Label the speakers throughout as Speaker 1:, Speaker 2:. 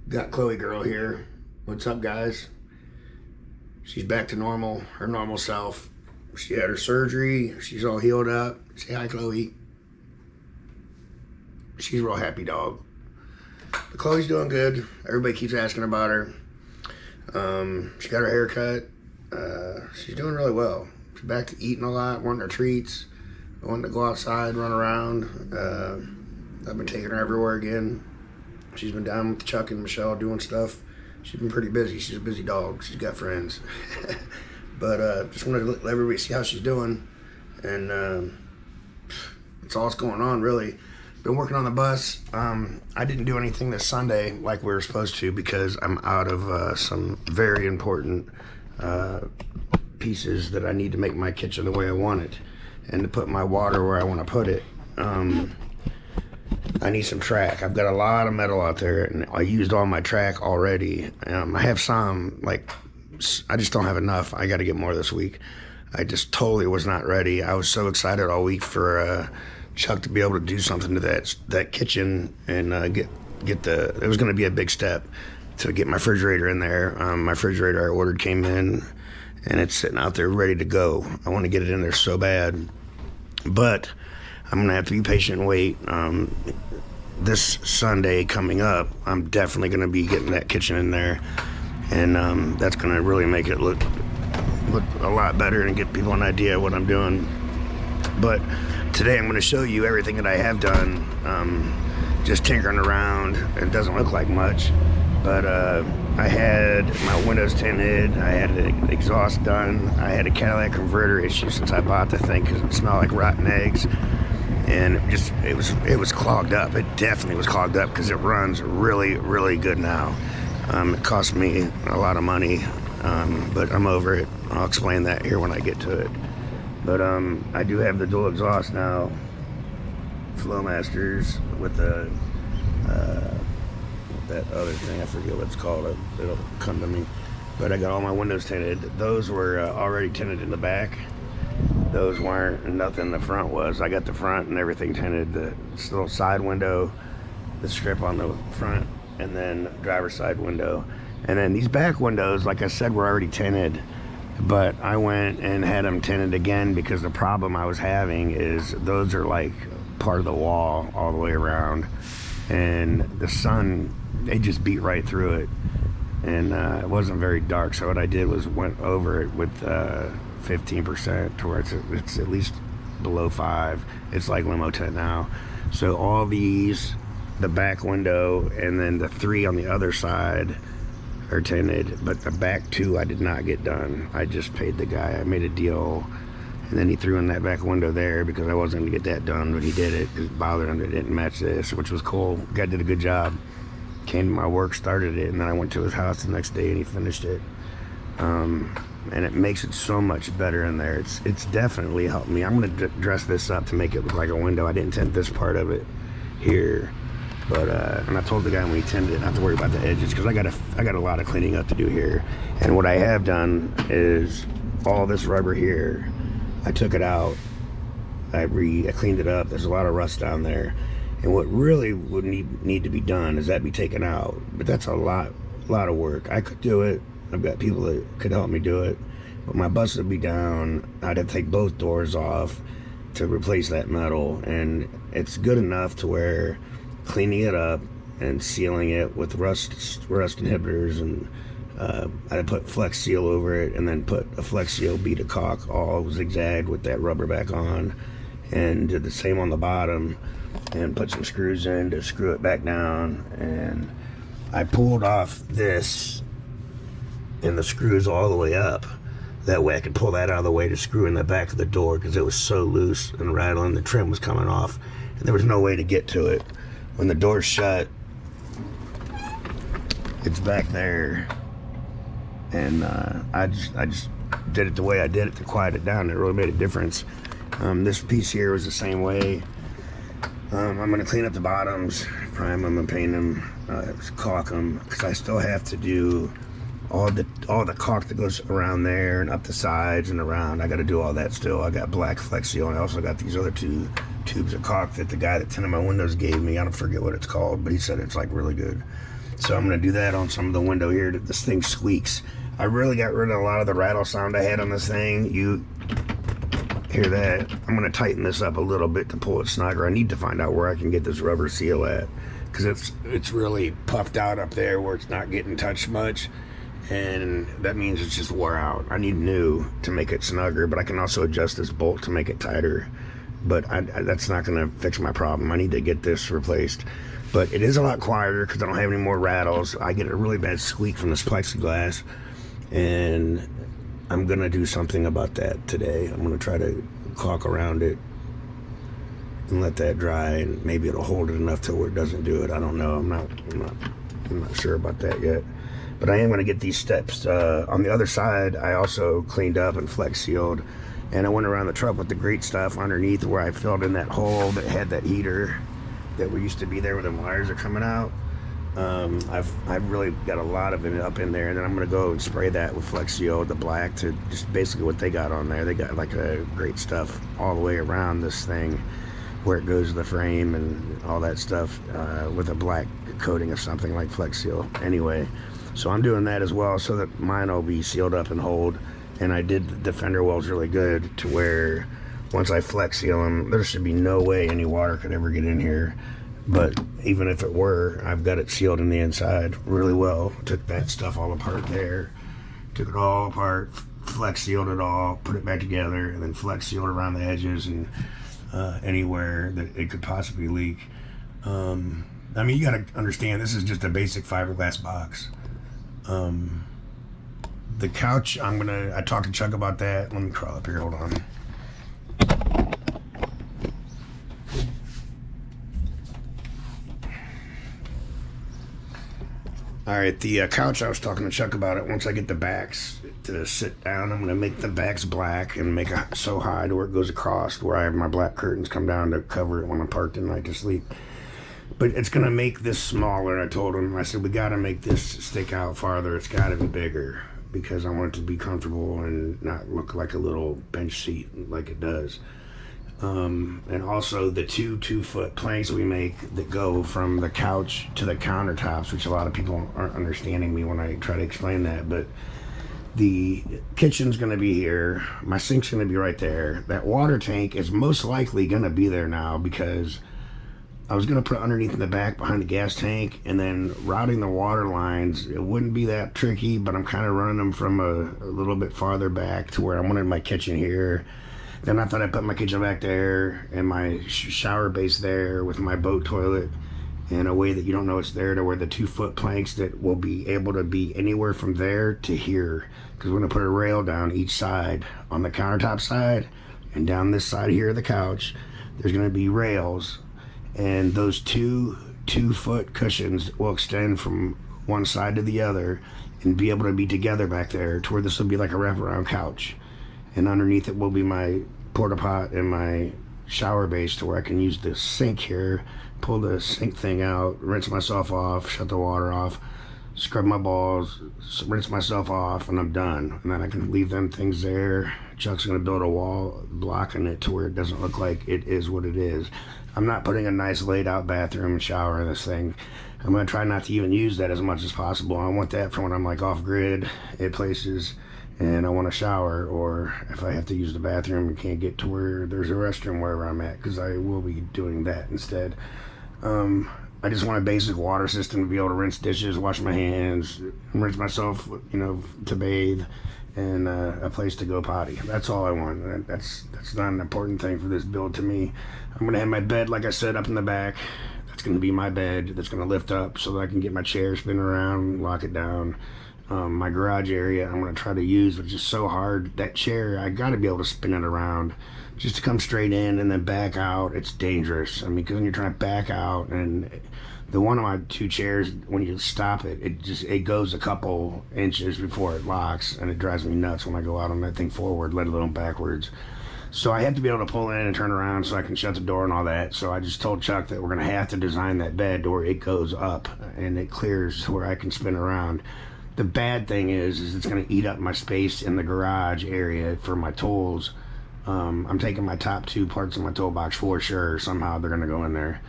Speaker 1: Got Chloe girl here. What's up, guys? She's back to normal, her normal self. She had her surgery. She's all healed up. Say hi, Chloe. She's a real happy dog. But Chloe's doing good. Everybody keeps asking about her. She got her hair cut. She's doing really well. She's back to eating a lot, wanting her treats, wanting to go outside, run around. I've been taking her everywhere again. She's been down with Chuck and Michelle doing stuff. She's been pretty busy. She's a busy dog. She's got friends. But just wanted to let everybody see how she's doing. And that's all that's going on, really. Been working on the bus. I didn't do anything this Sunday like we were supposed to because I'm out of some very important pieces that I need to make my kitchen the way I want it and to put my water where I want to put it. I need some track. I've got a lot of metal out there and I used all my track already. I have some, like, I just don't have enough. I got to get more this week. I just totally was not ready. I was so excited all week for Chuck to be able to do something to that kitchen and get the, it was going to be a big step to get my refrigerator in there. My refrigerator I ordered came in and it's sitting out there ready to go. I want to get it in there so bad, but I'm going to have to be patient and wait. This Sunday coming up, I'm definitely going to be getting that kitchen in there, and that's going to really make it look a lot better and get people an idea of what I'm doing. But today I'm going to show you everything that I have done, just tinkering around. It doesn't look like much, but I had my windows tinted, I had an exhaust done, I had a catalytic converter issue since I bought the thing because it smelled like rotten eggs. And it was clogged up. It definitely was clogged up because it runs really, really good now. It cost me a lot of money, but I'm over it. I'll explain that here when I get to it. But I do have the dual exhaust now, Flowmasters with the that other thing, I forget what it's called. It'll come to me. But I got all my windows tinted. Those were already tinted in the back. Those weren't, nothing the front was. I got the front and everything tinted, the little side window, the strip on the front, and then driver's side window. And then these back windows, like I said, were already tinted, but I went and had them tinted again because the problem I was having is those are like part of the wall all the way around, and the sun, they just beat right through it, and it wasn't very dark. So what I did was went over it with 15% to where it's at least below 5. It's like limo tint now. So all these, the back window and then the 3 on the other side are tinted, but the back 2 I did not get done. I just paid the guy. I made a deal, and then he threw in that back window there because I wasn't gonna get that done, but he did it. It bothered him that it didn't match this, which was cool. Guy did a good job. Came to my work, started it, and then I went to his house the next day and he finished it. And it makes it so much better in there. It's definitely helped me. I'm gonna dress this up to make it look like a window. I didn't tint this part of it here, but and I told the guy when he tinted it not to worry about the edges because I got a lot of cleaning up to do here. And what I have done is all this rubber here, I took it out. I cleaned it up. There's a lot of rust down there, and what really would need to be done is that be taken out. But that's a lot of work. I could do it. I've got people that could help me do it, but my bus would be down. I'd have to take both doors off to replace that metal, and it's good enough to where cleaning it up and sealing it with rust inhibitors, and I'd put Flex Seal over it and then put a Flex Seal bead of caulk all zigzagged with that rubber back on, and did the same on the bottom and put some screws in to screw it back down. And I pulled off this and the screws all the way up. That way I could pull that out of the way to screw in the back of the door because it was so loose and rattling. The trim was coming off and there was no way to get to it. When the door's shut, it's back there. And I just did it the way I did it to quiet it down. It really made a difference. This piece here was the same way. I'm gonna clean up the bottoms, prime them and paint them, caulk them, because I still have to do all the caulk that goes around there and up the sides and around. I got to do all that still. I got black Flex Seal, and I also got these other 2 tubes of caulk that the guy that tinted my windows gave me. I don't forget what it's called, but he said it's like really good. So I'm gonna do that on some of the window here that this thing squeaks. I really got rid of a lot of the rattle sound I had on this thing. You hear that? I'm gonna tighten this up a little bit to pull it snugger. I need to find out where I can get this rubber seal at, because it's really puffed out up there where it's not getting touched much, and that means it's just wore out. I need new to make it snugger, but I can also adjust this bolt to make it tighter. But that's not gonna fix my problem. I need to get this replaced. But it is a lot quieter because I don't have any more rattles. I get a really bad squeak from this plexiglass, and I'm gonna do something about that today. I'm gonna try to caulk around it and let that dry, and maybe it'll hold it enough to where it doesn't do it. I don't know. I'm not sure about that yet. But I am gonna get these steps. On the other side, I also cleaned up and flex sealed, and I went around the truck with the great stuff underneath where I filled in that hole that had that heater that used to be there where the wires are coming out. I've really got a lot of it up in there, and then I'm gonna go and spray that with Flex Seal, the black, to just basically what they got on there. They got like a great stuff all the way around this thing where it goes to the frame and all that stuff, with a black coating of something like Flex Seal. Anyway, so I'm doing that as well so that mine will be sealed up and hold. And I did the fender wells really good to where once I Flex Seal them, there should be no way any water could ever get in here. But even if it were, I've got it sealed in the inside really well. Took that stuff all apart there. Took it all apart, Flex Sealed it all, put it back together, and then Flex Sealed around the edges and anywhere that it could possibly leak. I mean, you gotta understand, this is just a basic fiberglass box. The couch, I talked to Chuck about that. Let me crawl up here, hold on. All right, the couch, I was talking to Chuck about it. Once I get the backs to sit down, I'm going to make the backs black and make it so high to where it goes across, where I have my black curtains come down to cover it when I'm parked at night to sleep. But it's going to make this smaller. I told him, I said, we got to make this stick out farther. It's got to be bigger because I want it to be comfortable and not look like a little bench seat like it does. And also the two foot planks we make that go from the couch to the countertops, which a lot of people aren't understanding me when I try to explain that, but the kitchen's going to be here, my sink's going to be right there, that water tank is most likely going to be there now because I was going to put it underneath in the back behind the gas tank, and then routing the water lines, it wouldn't be that tricky, but I'm kind of running them from a little bit farther back to where I wanted my kitchen here. Then I thought I'd put my kitchen back there and my shower base there with my boat toilet in a way that you don't know it's there, to where the 2 foot planks that will be able to be anywhere from there to here, because we're going to put a rail down each side. On the countertop side and down this side here of the couch, there's going to be rails, and those two 2 foot cushions will extend from one side to the other and be able to be together back there to where this will be like a wraparound couch. And underneath it will be my porta pot and my shower base to where I can use the sink here, pull the sink thing out, rinse myself off, shut the water off, scrub my balls, rinse myself off, and I'm done. And then I can leave them things there. Chuck's gonna build a wall blocking it to where it doesn't look like it is what it is. I'm not putting a nice laid out bathroom and shower in this thing. I'm gonna try not to even use that as much as possible. I want that for when I'm like off grid at places and I want to shower, or if I have to use the bathroom and can't get to where there's a restroom wherever I'm at, because I will be doing that instead. I just want a basic water system to be able to rinse dishes, wash my hands, rinse myself, to bathe, and a place to go potty. That's all I want. That's not an important thing for this build to me. I'm gonna have my bed, like I said, up in the back. That's gonna be my bed. That's gonna lift up so that I can get my chair spinning around, lock it down. My garage area I'm going to try to use, which is so hard. That chair, I got to be able to spin it around just to come straight in and then back out. It's dangerous. I mean, because when you're trying to back out, and the one of my 2 chairs, when you stop it, it goes a couple inches before it locks, and it drives me nuts when I go out on that thing forward, let alone backwards. So I have to be able to pull in and turn around so I can shut the door and all that. So I just told Chuck that we're going to have to design that bed to where it goes up and it clears to where I can spin around. The bad thing is it's going to eat up my space in the garage area for my tools. I'm taking my top 2 parts of my toolbox for sure. Somehow they're going to go in there.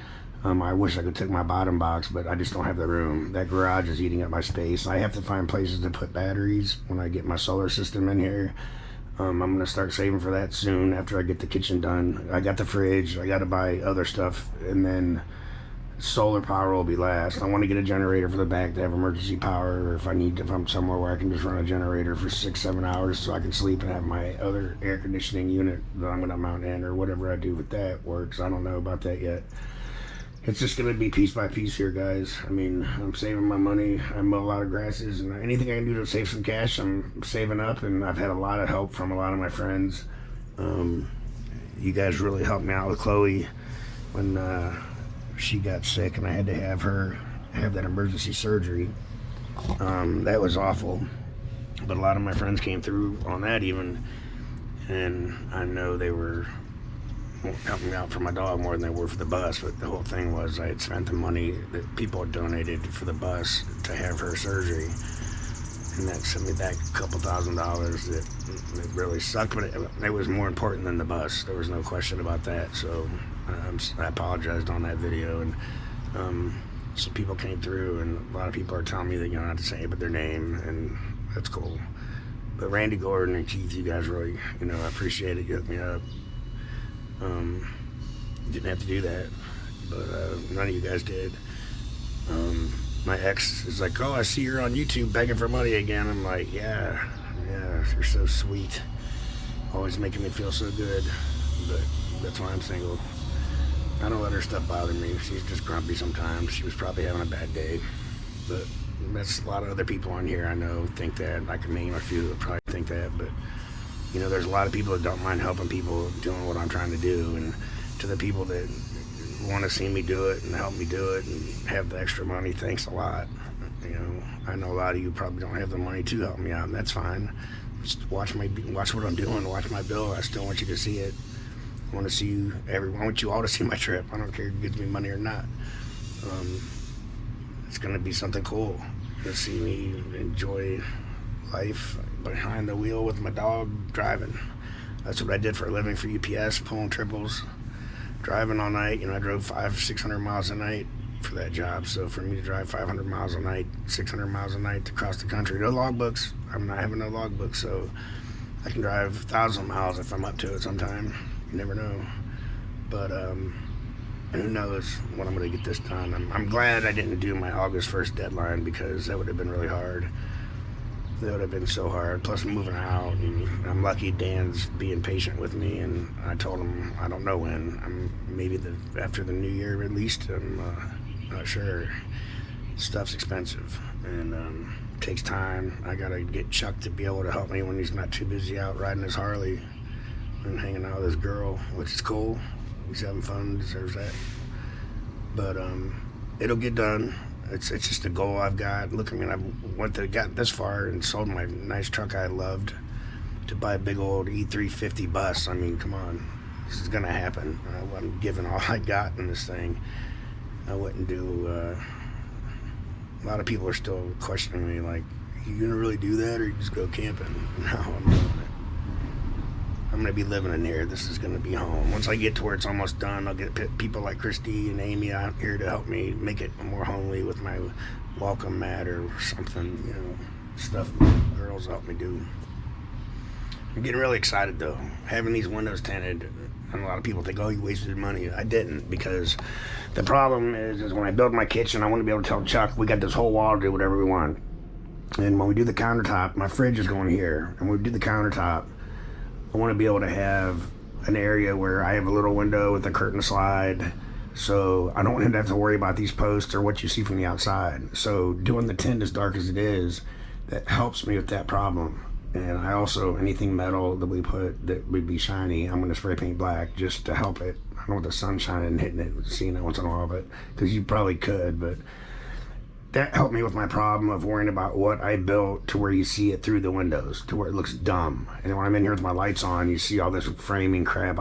Speaker 1: I wish I could take my bottom box, but I just don't have the room. That garage is eating up my space. I have to find places to put batteries when I get my solar system in here. I'm going to start saving for that soon after I get the kitchen done. I got the fridge. I got to buy other stuff, and then solar power will be last. I want to get a generator for the back to have emergency power, or if I'm somewhere where I can just run a generator for 6-7 hours so I can sleep and have my other air conditioning unit that I'm going to mount in, or whatever I do with that works. I don't know about that yet. It's just going to be piece by piece here, guys. I mean, I'm saving my money. I mow a lot of grasses, and anything I can do to save some cash, I'm saving up, and I've had a lot of help from a lot of my friends. You guys really helped me out with Chloe when she got sick, and I had to have her have that emergency surgery. That was awful, but a lot of my friends came through on that even, and I know they were helping me out for my dog more than they were for the bus. But the whole thing was I had spent the money that people had donated for the bus to have her surgery, and that sent me back a couple $1,000 that really sucked, but it was more important than the bus. There was no question about that. So I apologized on that video, and some people came through, and a lot of people are telling me that you don't have to say but their name, and that's cool. But Randy Gordon and Keith, you guys really, I appreciate it. You hooked me up. Didn't have to do that, but none of you guys did. My ex is like, oh, I see you're on YouTube begging for money again. I'm like, yeah, you're so sweet, always making me feel so good, but that's why I'm single. I don't let her stuff bother me. She's just grumpy sometimes. She was probably having a bad day, but that's a lot of other people on here I know think that. I can name a few that probably think that, but there's a lot of people that don't mind helping people doing what I'm trying to do, and to the people that want to see me do it and help me do it and have the extra money, thanks a lot. I know a lot of you probably don't have the money to help me out, and that's fine. Just watch what I'm doing, watch my bill. I still want you to see it. I want to see you, I want you all to see my trip. I don't care if it gives me money or not. It's going to be something cool to see me enjoy life behind the wheel with my dog driving. That's what I did for a living for UPS, pulling triples, driving all night. I drove 500-600 miles a night for that job. So for me to drive 500 miles a night, 600 miles a night across the country, no logbooks. I'm not having no logbooks, so I can drive 1,000 miles if I'm up to it sometime. You never know. But who knows when I'm going to get this done. I'm glad I didn't do my August 1st deadline, because that would have been really hard. That would have been so hard. Plus, I'm moving out, and I'm lucky Dan's being patient with me. And I told him I don't know when. Maybe after the new year at least. I'm not sure. Stuff's expensive, and takes time. I gotta get Chuck to be able to help me when he's not too busy out riding his Harley and hanging out with his girl, which is cool. He's having fun, deserves that. But it'll get done. It's just a goal I've got. Look, I got this far and sold my nice truck I loved to buy a big old E350 bus. Come on, this is gonna happen. I'm giving all I got in this thing. I wouldn't do. A lot of people are still questioning me, like, are you gonna really do that, or you just go camping? No, I'm doing it. I'm gonna be living in here. This is gonna be home. Once I get to where it's almost done, I'll get people like Christy and Amy out here to help me make it more homely with my welcome mat or something, stuff girls help me do. I'm getting really excited though. Having these windows tinted, and a lot of people think, oh, you wasted money. I didn't, because the problem is when I build my kitchen, I want to be able to tell Chuck, we got this whole wall to do whatever we want. And when we do the countertop, my fridge is going here, and when we do the countertop, I want to be able to have an area where I have a little window with a curtain slide, so I don't want to have to worry about these posts or what you see from the outside. So doing the tint as dark as it is, that helps me with that problem. And I also, anything metal that we put that would be shiny, I'm going to spray paint black just to help it. I don't want the sun shining and hitting it, seeing it once in a while, but because you probably could, but that helped me with my problem of worrying about what I built to where you see it through the windows, to where it looks dumb. And when I'm in here with my lights on, you see all this framing crap.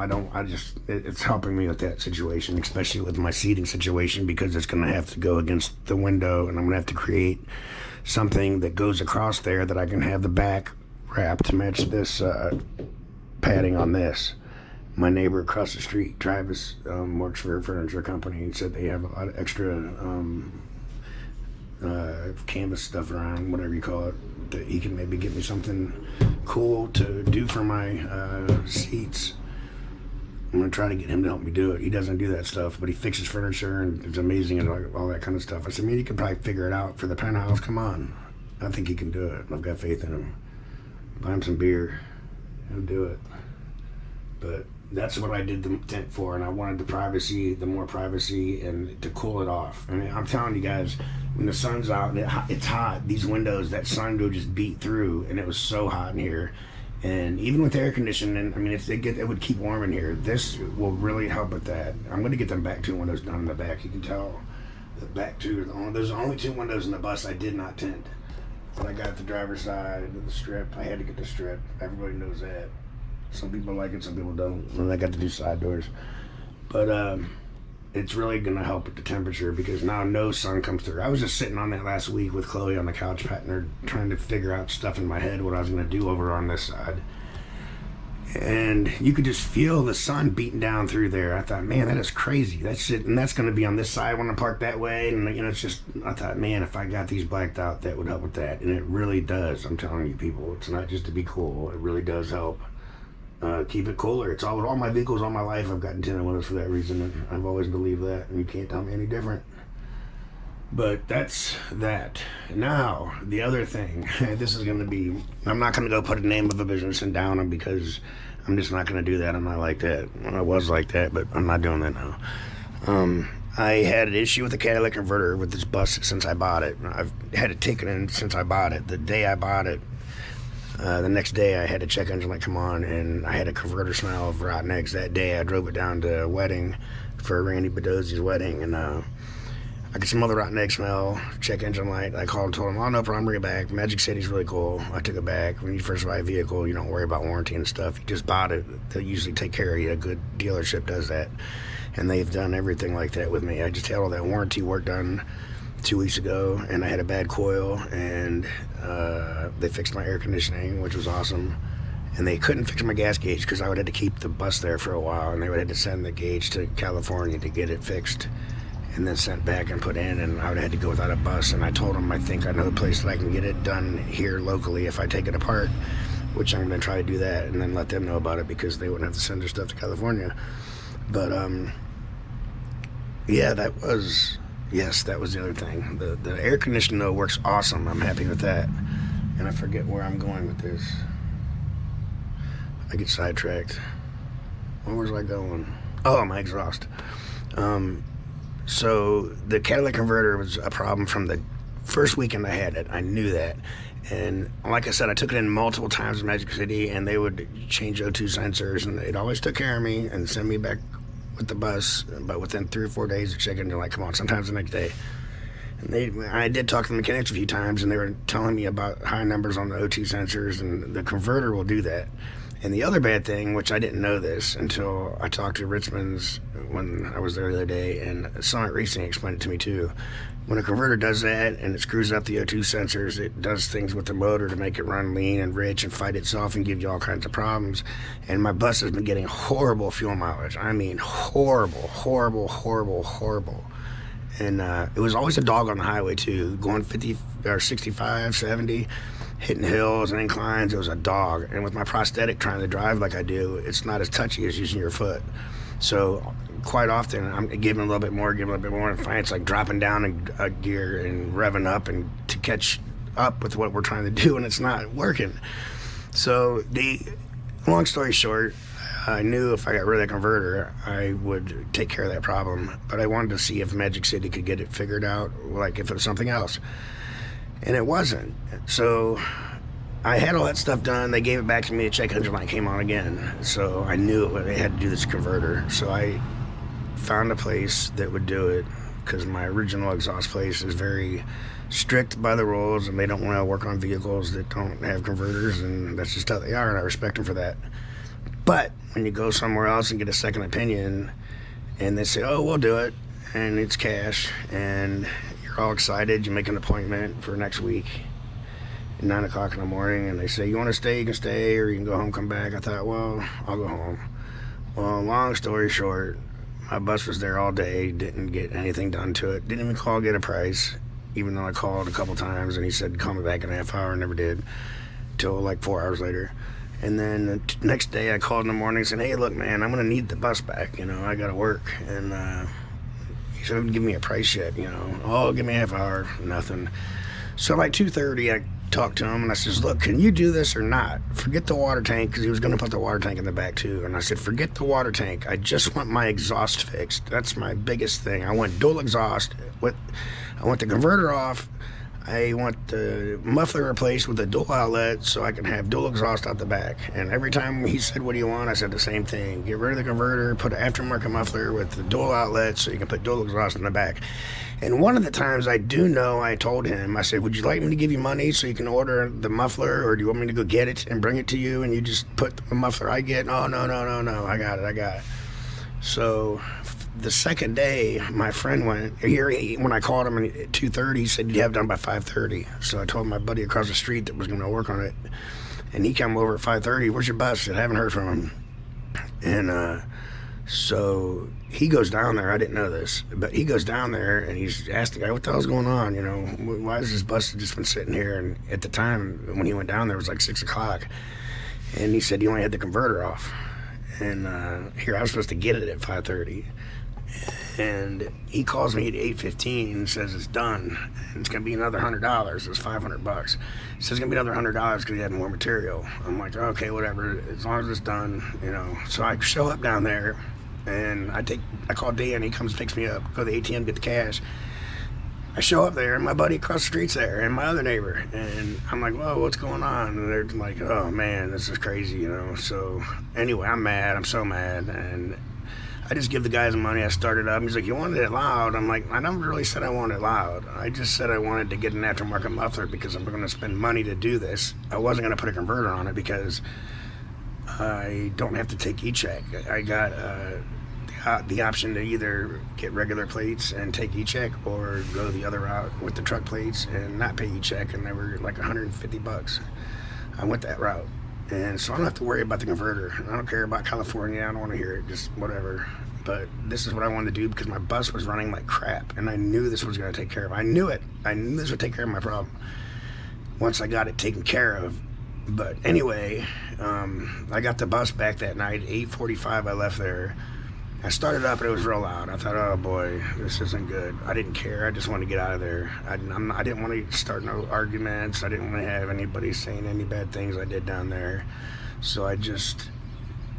Speaker 1: It's helping me with that situation, especially with my seating situation, because it's going to have to go against the window, and I'm going to have to create something that goes across there that I can have the back wrap to match this padding on this. My neighbor across the street, Travis, works for a furniture company, and said they have a lot of extra canvas stuff around, whatever you call it, that he can maybe get me something cool to do for my seats. I'm gonna try to get him to help me do it. He doesn't do that stuff, but he fixes furniture and is amazing and all that kind of stuff. I said, man, you could probably figure it out for the penthouse. Come on. I think he can do it. I've got faith in him. Buy him some beer. He'll do it. But that's what I did the tent for, and I wanted the more privacy, and to cool it off. I mean, I'm telling you guys, when the sun's out and it's hot, these windows, that sun will just beat through, and it was so hot in here. And even with air conditioning, I mean, it would keep warm in here. This will really help with that. I'm going to get them back two windows down in the back. You can tell the back two. There's only two windows in the bus I did not tint. But I got the driver's side, the strip. I had to get the strip. Everybody knows that. Some people like it, some people don't. And I got to do side doors. But it's really going to help with the temperature, because now no sun comes through. I was just sitting on that last week with Chloe on the couch, patting her, trying to figure out stuff in my head, what I was going to do over on this side. And you could just feel the sun beating down through there. I thought, man, that is crazy. That's it. And that's going to be on this side when I park that way. And, you know, it's just, I thought, man, if I got these blacked out, that would help with that. And it really does. I'm telling you, people, it's not just to be cool. It really does help. Keep it cooler. It's all my vehicles all my life. I've gotten tinted windows for that reason, and I've always believed that, and you can't tell me any different. But that's that. Now, the other thing, this is going to be, I'm not going to go put a name of a business and down them, because I'm just not going to do that. I'm not like that. Well, I was like that, but I'm not doing that now. I had an issue with the catalytic converter with this bus since I bought it. I've had it taken in since I bought it. The day I bought it, the next day I had a check engine light come on, and I had a converter smell of rotten eggs. That day I drove it down to a wedding for Randy Bedosi's wedding, and I could smell the rotten egg smell, check engine light. I called and told him, oh, no problem, bring it back. Magic City's really cool. I took it back. When you first buy a vehicle, you don't worry about warranty and stuff. You just bought it. They usually take care of you. A good dealership does that, and they've done everything like that with me. I just had all that warranty work done 2 weeks ago, and I had a bad coil, and they fixed my air conditioning, which was awesome. And they couldn't fix my gas gauge, because I would have to keep the bus there for a while, and they would have to send the gauge to California to get it fixed and then sent back and put in, and I would have had to go without a bus. And I told them, I think I know a place that I can get it done here locally if I take it apart, which I'm going to try to do that and then let them know about it, because they wouldn't have to send their stuff to California. But yeah, that was the other thing. The air conditioner, though, works awesome. I'm happy with that. And I forget where I'm going with this. I get sidetracked. Where was I going? Oh, my exhaust. So the catalytic converter was a problem from the first weekend I had it. I knew that. And like I said, I took it in multiple times in Magic City, and they would change O2 sensors, and it always took care of me and send me back with the bus. But within 3 or 4 days, the check engine light come on, sometimes the next day. And I did talk to the mechanics a few times, and they were telling me about high numbers on the O2 sensors, and the converter will do that. And the other bad thing, which I didn't know this until I talked to Richmond's when I was there the other day, and Summit Racing explained it to me too. When a converter does that and it screws up the O2 sensors, it does things with the motor to make it run lean and rich and fight itself and give you all kinds of problems. And my bus has been getting horrible fuel mileage. I mean, horrible. And it was always a dog on the highway too, going 50 or 65, 70. Hitting hills and inclines, it was a dog. And with my prosthetic trying to drive like I do, it's not as touchy as using your foot. So quite often I'm giving a little bit more, and finally it's like dropping down a gear and revving up and to catch up with what we're trying to do, and it's not working. So the long story short, I knew if I got rid of that converter, I would take care of that problem. But I wanted to see if Magic City could get it figured out, like if it was something else. And it wasn't. So I had all that stuff done. They gave it back to me. The check engine light came on again. So I knew they had to do this converter. So I found a place that would do it, because my original exhaust place is very strict by the rules, and they don't want to work on vehicles that don't have converters, and that's just how they are, and I respect them for that. But when you go somewhere else and get a second opinion, and they say, oh, we'll do it, and it's cash, and all excited, you make an appointment for next week at 9 o'clock in the morning, and they say, you want to stay, you can stay, or you can go home, come back. I thought, well, I'll go home. Well, long story short, my bus was there all day, didn't get anything done to it, didn't even call get a price, even though I called a couple times and he said call me back in a half hour, never did, till like 4 hours later. And then the next day I called in the morning and said, hey, look, man, I'm going to need the bus back, I got to work. And he said, give me a price yet, oh, give me a half hour, nothing. So like 2:30, I talked to him and I says, look, can you do this or not? Forget the water tank, because he was going to put the water tank in the back too. And I said, forget the water tank. I just want my exhaust fixed. That's my biggest thing. I want dual exhaust. I want the converter off. I want the muffler replaced with a dual outlet so I can have dual exhaust out the back. And every time he said, what do you want? I said the same thing. Get rid of the converter, put an aftermarket muffler with the dual outlet so you can put dual exhaust in the back. And one of the times I told him, I said, would you like me to give you money so you can order the muffler, or do you want me to go get it and bring it to you and you just put the muffler I get? Oh, no, I got it. So the second day, my friend went here. When I called him at 2:30, he said you have it done by 5:30. So I told my buddy across the street that was going to work on it, and he came over at 5:30. Where's your bus? I said, I haven't heard from him. And so he goes down there. I didn't know this, but he goes down there and he's asking the guy, what the hell's going on? Why is this bus just been sitting here? And at the time when he went down there, it was like 6 o'clock, and he said he only had the converter off. And here I was supposed to get it at 5:30. And he calls me at 8:15 and says it's done, and it's gonna be another $100. It's $500. He says it's gonna be another $100 because he had more material. I'm like, okay, whatever, as long as it's done, So I show up down there, and I call Dan. He comes and picks me up, go to the ATM, get the cash. I show up there, and my buddy across the street's there, and my other neighbor, and I'm like, whoa, what's going on? And they're like, oh man, this is crazy, So anyway, I'm mad. I'm so mad, and I just give the guys money. I started up. He's like, you wanted it loud? I'm like, I never really said I wanted it loud. I just said I wanted to get an aftermarket muffler because I'm going to spend money to do this. I wasn't going to put a converter on it because I don't have to take e-check. I got the option to either get regular plates and take e-check, or go the other route with the truck plates and not pay e-check, and they were like $150. I went that route. And so I don't have to worry about the converter. I don't care about California. I don't want to hear it, just whatever. But this is what I wanted to do because my bus was running like crap, and I knew this was going to take care of it. I knew it. I knew this would take care of my problem once I got it taken care of. But anyway, I got the bus back that night. 8:45 I left there. I started up and it was real loud. I thought, oh boy, this isn't good. I didn't care. I just wanted to get out of there. I didn't want to start no arguments. I didn't want to have anybody saying any bad things I did down there. So I just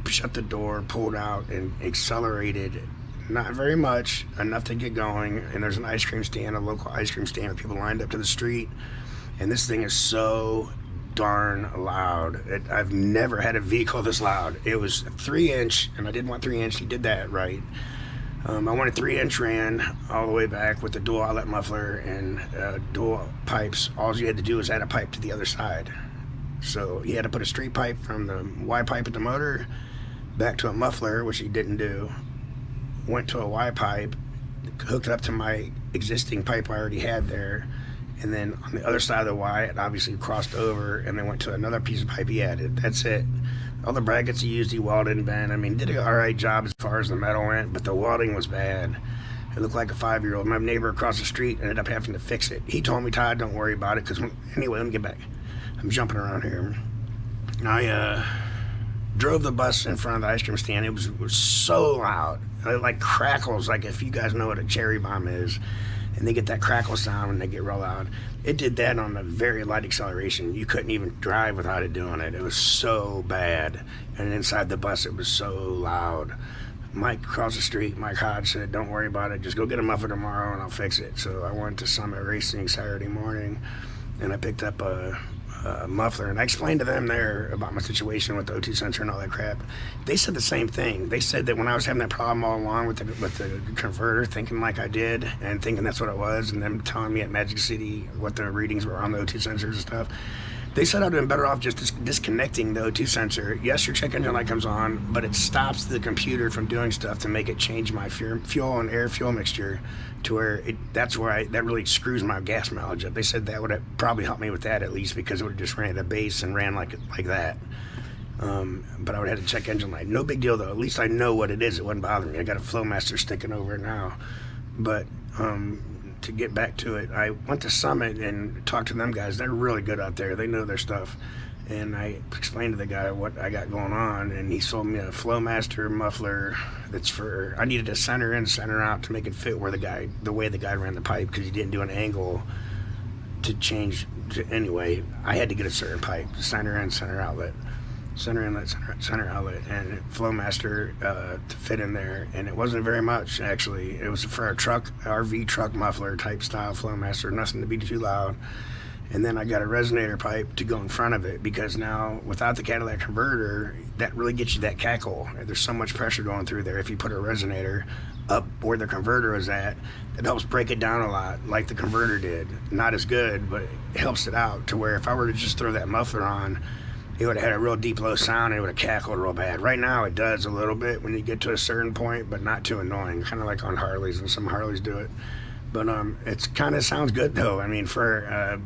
Speaker 1: shut the door, pulled out, and accelerated. Not very much, enough to get going. And there's an ice cream stand, a local ice cream stand with people lined up to the street. And this thing is so darn loud. I've never had a vehicle this loud. It was 3-inch, and I didn't want 3-inch. He did that right. I wanted 3-inch ran all the way back with the dual outlet muffler and dual pipes. All you had to do was add a pipe to the other side. So he had to put a straight pipe from the Y pipe at the motor back to a muffler, which he didn't do. Went to a Y pipe, hooked it up to my existing pipe I already had there. And then on the other side of the Y, it obviously crossed over, and then went to another piece of pipe he added. That's it. All the brackets he used, he welded and bent. I mean, did an all right job as far as the metal went, but the welding was bad. It looked like a 5-year-old. My neighbor across the street ended up having to fix it. He told me, Todd, don't worry about it, because anyway, let me get back. I'm jumping around here. I drove the bus in front of the ice cream stand. It was so loud. It like crackles, like if you guys know what a cherry bomb is. And they get that crackle sound when they get real loud. It did that on a very light acceleration. You couldn't even drive without it doing it. It was so bad. And inside the bus, it was so loud. Mike across the street, Mike Hodge, said, don't worry about it. Just go get a muffler tomorrow and I'll fix it. So I went to Summit Racing Saturday morning, and I picked up a muffler, and I explained to them there about my situation with the O2 sensor and all that crap. They said the same thing. They said that when I was having that problem all along with the converter, thinking like I did and thinking that's what it was, and them telling me at Magic City what the readings were on the O2 sensors and stuff, they said I'd been better off just disconnecting the O2 sensor. Yes, your check engine light comes on, but it stops the computer from doing stuff to make it change my fuel and air fuel mixture to where that really screws my gas mileage up. They said that would have probably helped me with that at least, because it would have just ran at a base and ran like that. But I would have to check engine light. No big deal though. At least I know what it is. It wouldn't bother me. I got a Flowmaster sticking over it now. But to get back to it, I went to Summit and talked to them guys. They're really good out there. They know their stuff. And I explained to the guy what I got going on, and he sold me a Flowmaster muffler that's for, I needed a center in, center out to make it fit where the way the guy ran the pipe, because he didn't do an angle to change. Anyway, I had to get a certain pipe, center in, center outlet. Center inlet, center outlet, and Flowmaster to fit in there. And it wasn't very much, actually. It was for a truck, RV truck muffler type style Flowmaster, nothing to be too loud. And then I got a resonator pipe to go in front of it, because now without the catalytic converter, that really gets you that cackle. There's so much pressure going through there. If you put a resonator up where the converter is at, it helps break it down a lot, like the converter did. Not as good, but it helps it out to where if I were to just throw that muffler on, it would have had a real deep low sound, and it would have cackled real bad. Right now it does a little bit when you get to a certain point, but not too annoying, kind of like on Harleys, and some Harleys do it. But it's kind of sounds good though. I mean, for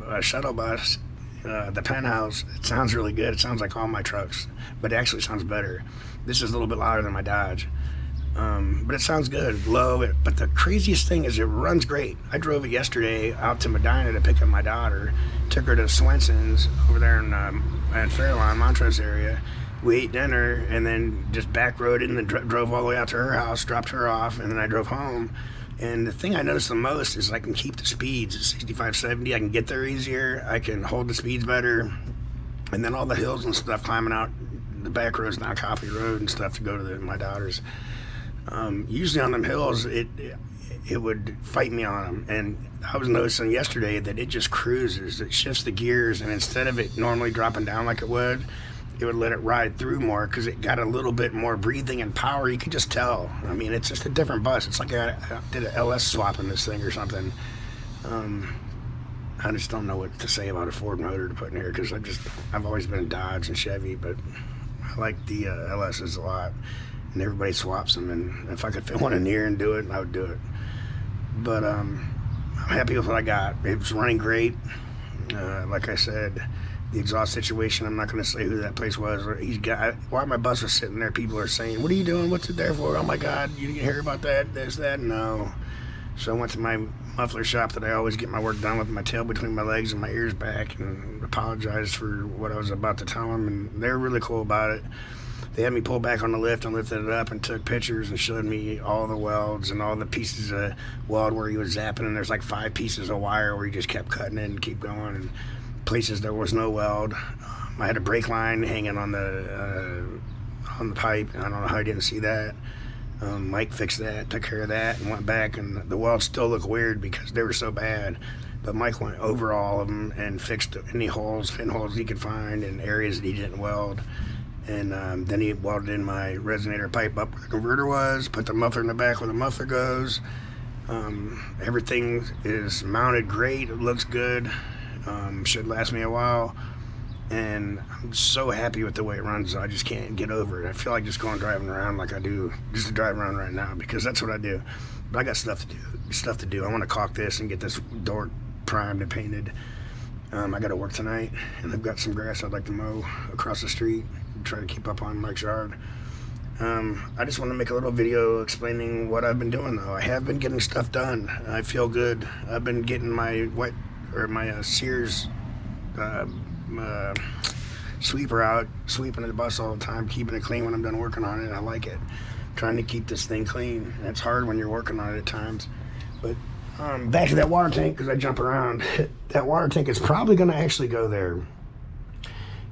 Speaker 1: a shuttle bus, the Penthouse, it sounds really good. It sounds like all my trucks, but it actually sounds better. This is a little bit louder than my Dodge, but it sounds good, low. But the craziest thing is it runs great. I drove it yesterday out to Medina to pick up my daughter, took her to Swenson's over there in Fairlawn, Montrose area. We ate dinner and then just back roaded and then drove all the way out to her house, dropped her off, and then I drove home. And the thing I noticed the most is I can keep the speeds at 65, 70. I can get there easier. I can hold the speeds better. And then all the hills and stuff, climbing out the back roads, now Coffee Road and stuff to go to my daughter's. Usually on them hills, it would fight me on them. And I was noticing yesterday that it just cruises. It shifts the gears. And instead of it normally dropping down like it would let it ride through more, because it got a little bit more breathing and power. You can just tell. I mean, it's just a different bus. It's like I did an LS swap in this thing or something. I just don't know what to say about a Ford motor to put in here, because I've always been a Dodge and Chevy, but I like the LS's a lot, and everybody swaps them, and if I could fit one in here and do it, I would do it. But I'm happy with what I got. It was running great. Like I said, the exhaust situation, I'm not going to say who that place was. While my bus was sitting there, people are saying, what are you doing? What's it there for? Oh my God, you didn't hear about that, this, that? No. So I went to my muffler shop that I always get my work done with, my tail between my legs and my ears back, and apologized for what I was about to tell them, and they were really cool about it. They had me pull back on the lift and lifted it up and took pictures and showed me all the welds and all the pieces of weld where he was zapping, and there's like 5 pieces of wire where he just kept cutting it and keep going, and places there was no weld. I had a brake line hanging on the pipe. I don't know how I didn't see that. Mike fixed that, took care of that, and went back, and the welds still look weird because they were so bad. But Mike went over all of them and fixed any pinholes he could find in areas that he didn't weld. And then he welded in my resonator pipe up where the converter was, put the muffler in the back where the muffler goes. Everything is mounted great. It looks good. Should last me a while. And I'm so happy with the way it runs. I just can't get over it. I feel like just driving around like I do, just to drive around right now, because that's what I do. But I got stuff to do. I want to caulk this and get this door primed and painted. I got to work tonight, and I've got some grass I'd like to mow across the street and try to keep up on Mike's yard. I just want to make a little video explaining what I've been doing, though. I have been getting stuff done. I feel good. I've been getting my Sears sweeper out, sweeping the bus all the time, keeping it clean when I'm done working on it. I like it. Trying to keep this thing clean. And it's hard when you're working on it at times. But back to that water tank, because I jump around. That water tank is probably going to actually go there.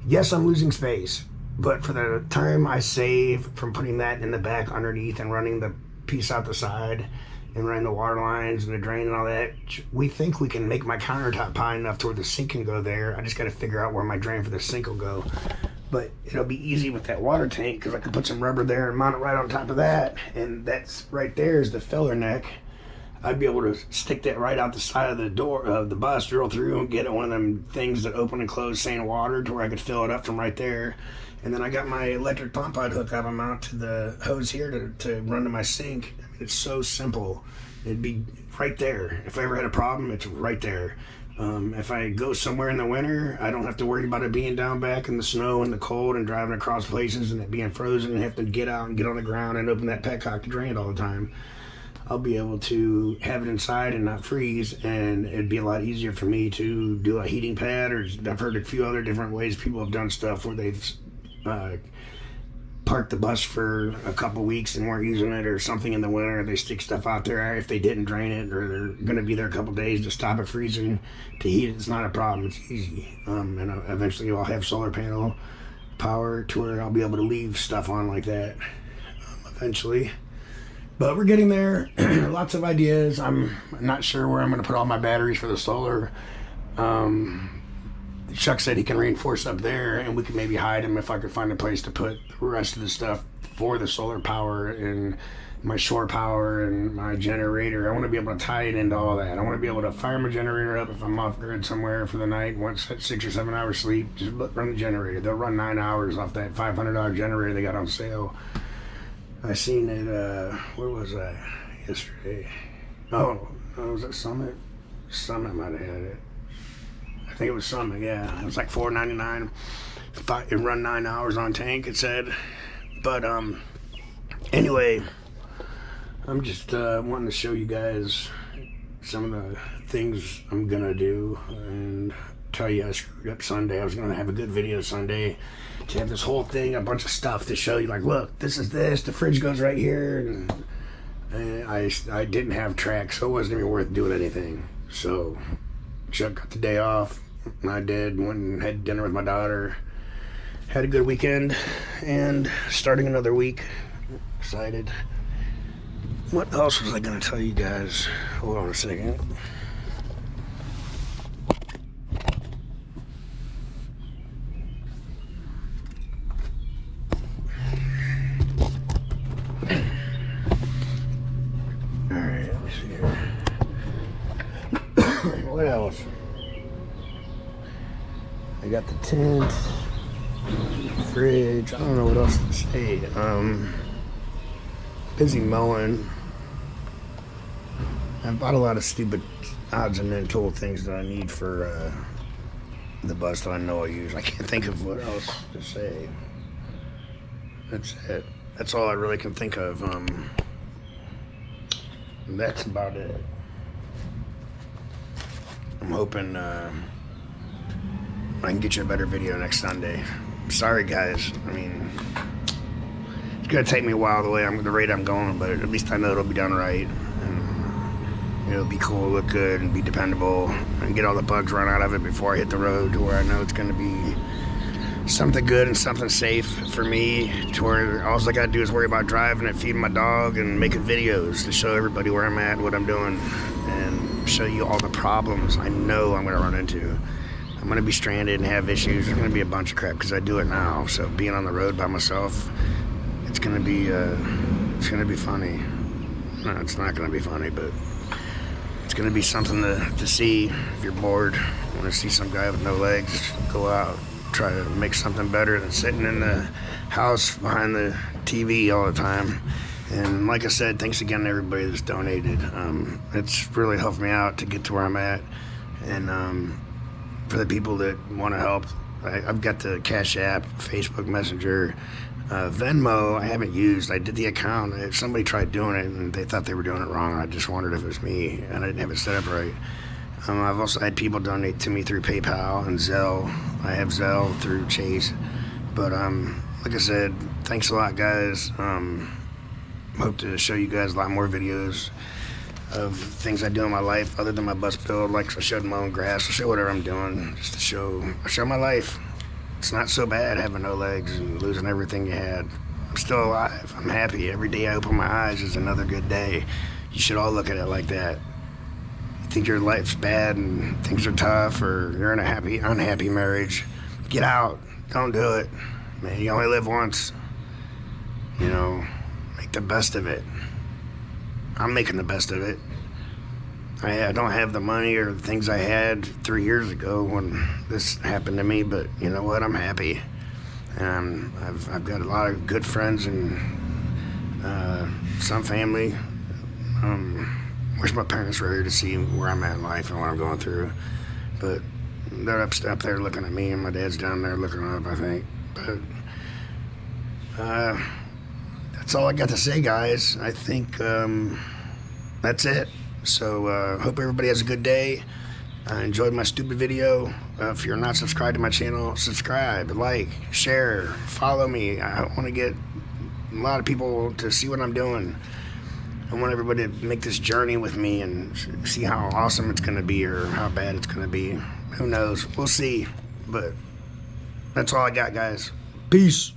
Speaker 1: Yes, I'm losing space, but for the time I save from putting that in the back underneath and running the piece out the side and running the water lines and the drain and all that, we think we can make my countertop high enough to where the sink can go there. I just got to figure out where my drain for the sink will go. But it'll be easy with that water tank, because I can put some rubber there and mount it right on top of that. And that's right there is the filler neck. I'd be able to stick that right out the side of the door of the bus, drill through and get it one of them things that open and close saying water, to where I could fill it up from right there. And then I got my electric pump I'd hook up and mount to the hose here to run to my sink. I mean, it's so simple. It'd be right there. If I ever had a problem, it's right there. If I go somewhere in the winter, I don't have to worry about it being down back in the snow and the cold and driving across places and it being frozen and have to get out and get on the ground and open that petcock to drain it all the time. I'll be able to have it inside and not freeze, and it'd be a lot easier for me to do a heating pad, or I've heard a few other different ways people have done stuff where they've parked the bus for a couple weeks and weren't using it or something in the winter. They stick stuff out there if they didn't drain it, or they're going to be there a couple days to stop it freezing to heat it. It's not a problem. It's easy. And eventually I'll have solar panel power to where I'll be able to leave stuff on like that eventually. But we're getting there. Lots of ideas. I'm not sure where I'm going to put all my batteries for the solar. Chuck said he can reinforce up there, and we could maybe hide him if I could find a place to put the rest of the stuff for the solar power and my shore power and my generator. I want to be able to tie it into all that. I want to be able to fire my generator up if I'm off grid somewhere for the night. Once at 6 or 7 hours sleep, just run the generator. They'll run 9 hours off that $500 generator they got on sale. I seen it, where was I yesterday? Oh, was it Summit? Summit might have had it. I think it was Summit, yeah. It was like $4.99. It run 9 hours on tank, it said. But, anyway, I'm just wanting to show you guys some of the things I'm gonna do and tell you I screwed up Sunday. I was gonna have a good video Sunday to have this whole thing, a bunch of stuff to show you, like, look, this is this, the fridge goes right here, and I didn't have track, so it wasn't even worth doing anything. So Chuck got the day off, and I did, went and had dinner with my daughter, had a good weekend, and starting another week. Excited. What else was I gonna tell you guys? Hold on a second. What else? I got the tent, fridge. I don't know what else to say. Busy mowing. I bought a lot of stupid odds and end tool things that I need for the bus that I know I use. I can't think of what else to say. That's it. That's all I really can think of. That's about it. I'm hoping I can get you a better video next Sunday. Sorry, guys. I mean, it's gonna take me a while the rate I'm going, but at least I know it'll be done right, and it'll be cool, look good, and be dependable, and get all the bugs run out of it before I hit the road, to where I know it's gonna be something good and something safe for me, to where all I gotta do is worry about driving and feeding my dog and making videos to show everybody where I'm at and what I'm doing, and show you all the problems I know I'm gonna run into. I'm gonna be stranded and have issues. There's gonna be a bunch of crap because I do it now. So being on the road by myself, it's gonna be funny. No, it's not gonna be funny, but it's gonna be something to see. If you're bored, want to see some guy with no legs, go out, try to make something better than sitting in the house behind the TV all the time. And like I said, thanks again to everybody that's donated. It's really helped me out to get to where I'm at. And for the people that want to help, I've got the Cash App, Facebook Messenger, Venmo I haven't used. I did the account. Somebody tried doing it and they thought they were doing it wrong. I just wondered if it was me, and I didn't have it set up right. I've also had people donate to me through PayPal and ZELLE. I have ZELLE through Chase. But like I said, thanks a lot, guys. Hope to show you guys a lot more videos of things I do in my life other than my bus build. Like I showed my own grass, I'll show whatever I'm doing, just to show my life. It's not so bad having no legs and losing everything you had. I'm still alive. I'm happy. Every day I open my eyes is another good day. You should all look at it like that. You think your life's bad and things are tough, or you're in a unhappy marriage, get out. Don't do it. Man, you only live once. You know, make the best of it. I'm making the best of it. I don't have the money or the things I had 3 years ago when this happened to me, but you know what? I'm happy. And I've got a lot of good friends and some family. Wish my parents were here to see where I'm at in life and what I'm going through. But they're up there looking at me, and my dad's down there looking up, I think. But that's all I got to say, guys. I think that's it. So hope everybody has a good day. I enjoyed my stupid video. If you're not subscribed to my channel, subscribe, like, share, follow me. I want to get a lot of people to see what I'm doing. I want everybody to make this journey with me and see how awesome it's going to be or how bad it's going to be. Who knows? We'll see. But that's all I got, guys. Peace.